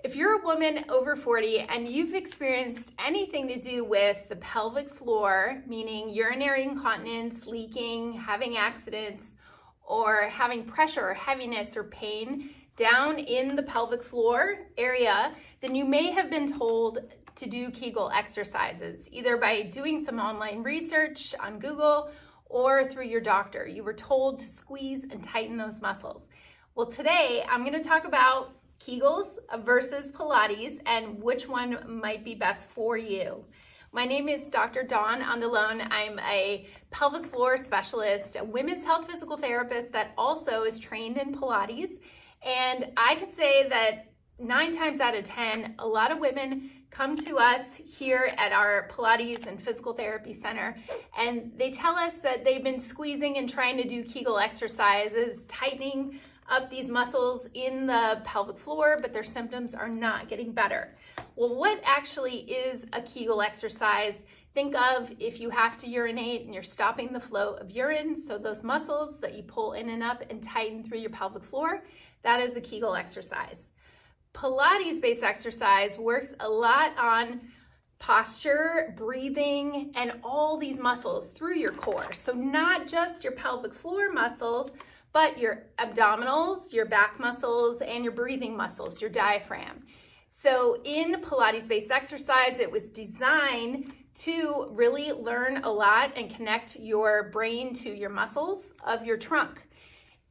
If you're a woman over 40 and you've experienced anything to do with the pelvic floor, meaning urinary incontinence, leaking, having accidents, or having pressure or heaviness or pain down in the pelvic floor area, then you may have been told to do Kegel exercises, either by doing some online research on Google or through your doctor. You were told to squeeze and tighten those muscles. Well, today I'm going to talk about Kegels versus Pilates and which one might be best for you. My name is Dr. Dawn Andalone. I'm a pelvic floor specialist, a women's health physical therapist that also is trained in Pilates. And I could say that 9 times out of 10, a lot of women come to us here at our Pilates and physical therapy center, and they tell us that they've been squeezing and trying to do Kegel exercises, tightening up these muscles in the pelvic floor, but their symptoms are not getting better. Well, what actually is a Kegel exercise? Think of if you have to urinate and you're stopping the flow of urine, so those muscles that you pull in and up and tighten through your pelvic floor, that is a Kegel exercise. Pilates-based exercise works a lot on posture, breathing, and all these muscles through your core. So not just your pelvic floor muscles, but your abdominals, your back muscles, and your breathing muscles, your diaphragm. So in Pilates-based exercise, it was designed to really learn a lot and connect your brain to your muscles of your trunk.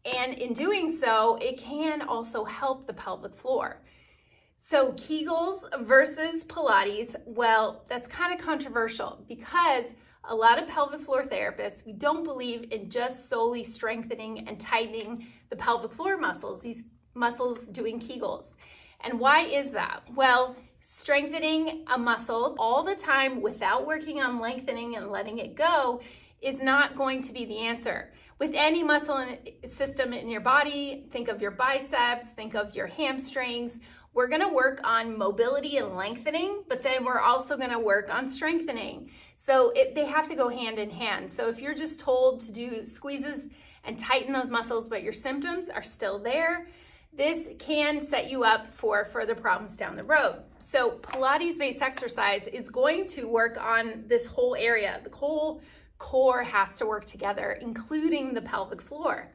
And in doing so, it can also help the pelvic floor. So Kegels versus Pilates, well, that's kind of controversial because a lot of pelvic floor therapists, we don't believe in just solely strengthening and tightening the pelvic floor muscles, these muscles doing Kegels. And why is that? Well, strengthening a muscle all the time without working on lengthening and letting it go is not going to be the answer. With any muscle system in your body, think of your biceps, think of your hamstrings. We're going to work on mobility and lengthening, but then we're also going to work on strengthening. So they have to go hand in hand. So if you're just told to do squeezes and tighten those muscles, but your symptoms are still there, this can set you up for further problems down the road. So Pilates-based exercise is going to work on this whole area. The whole core has to work together, including the pelvic floor.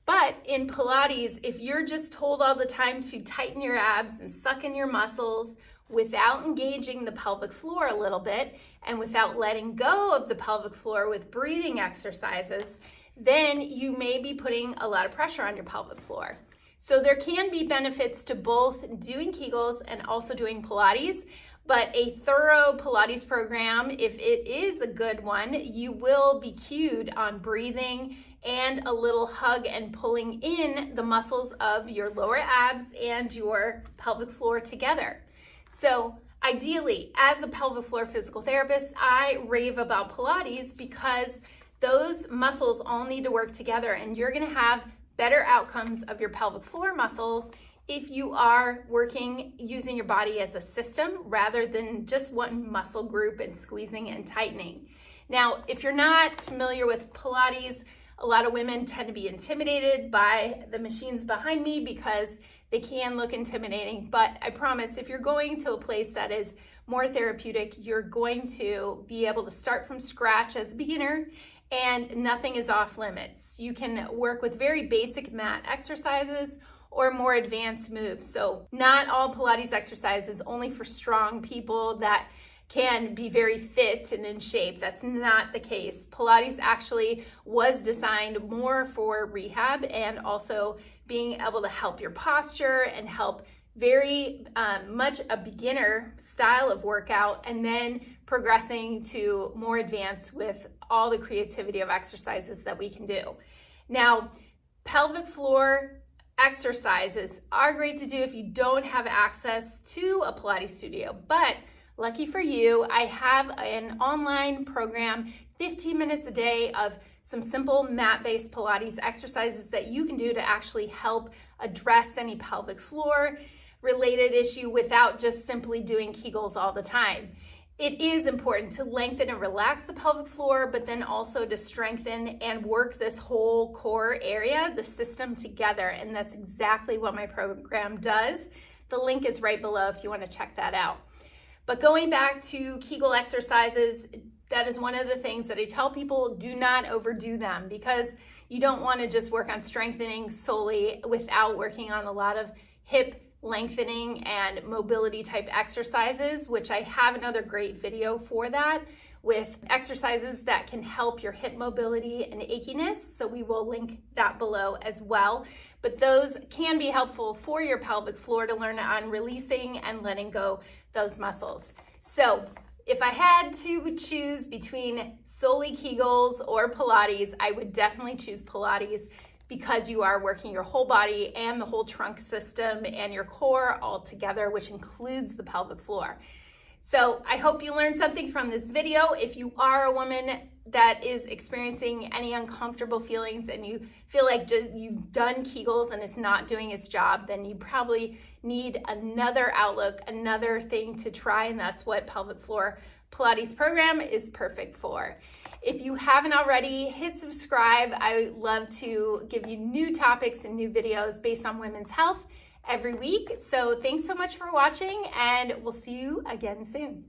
But in Pilates, if you're just told all the time to tighten your abs and suck in your muscles without engaging the pelvic floor a little bit and without letting go of the pelvic floor with breathing exercises, then you may be putting a lot of pressure on your pelvic floor. So there can be benefits to both doing Kegels and also doing Pilates, but a thorough Pilates program, if it is a good one, you will be cued on breathing and a little hug and pulling in the muscles of your lower abs and your pelvic floor together. So ideally, as a pelvic floor physical therapist, I rave about Pilates because those muscles all need to work together, and you're gonna have better outcomes of your pelvic floor muscles if you are working using your body as a system rather than just one muscle group and squeezing and tightening. Now, if you're not familiar with Pilates, a lot of women tend to be intimidated by the machines behind me because they can look intimidating, but I promise if you're going to a place that is more therapeutic, you're going to be able to start from scratch as a beginner and nothing is off limits. You can work with very basic mat exercises or more advanced moves. So not all Pilates exercise is only for strong people that can be very fit and in shape. That's not the case. Pilates actually was designed more for rehab and also being able to help your posture and help very much a beginner style of workout and then progressing to more advanced with all the creativity of exercises that we can do. Now, pelvic floor exercises are great to do if you don't have access to a Pilates studio, but lucky for you, I have an online program, 15 minutes a day of some simple mat-based Pilates exercises that you can do to actually help address any pelvic floor related issue without just simply doing Kegels all the time. It is important to lengthen and relax the pelvic floor, but then also to strengthen and work this whole core area, the system together. And that's exactly what my program does. The link is right below if you want to check that out. But going back to Kegel exercises, that is one of the things that I tell people, do not overdo them, because you don't want to just work on strengthening solely without working on a lot of hip lengthening and mobility type exercises, which I have another great video for that with exercises that can help your hip mobility and achiness. So we will link that below as well. But those can be helpful for your pelvic floor to learn on releasing and letting go those muscles. So if I had to choose between solely Kegels or Pilates, I would definitely choose Pilates, because you are working your whole body and the whole trunk system and your core all together, which includes the pelvic floor. So I hope you learned something from this video. If you are a woman that is experiencing any uncomfortable feelings and you feel like you've done Kegels and it's not doing its job, then you probably need another outlook, another thing to try, and that's what Pelvic Floor Pilates program is perfect for. If you haven't already, hit subscribe. I love to give you new topics and new videos based on women's health every week. So thanks so much for watching, and we'll see you again soon.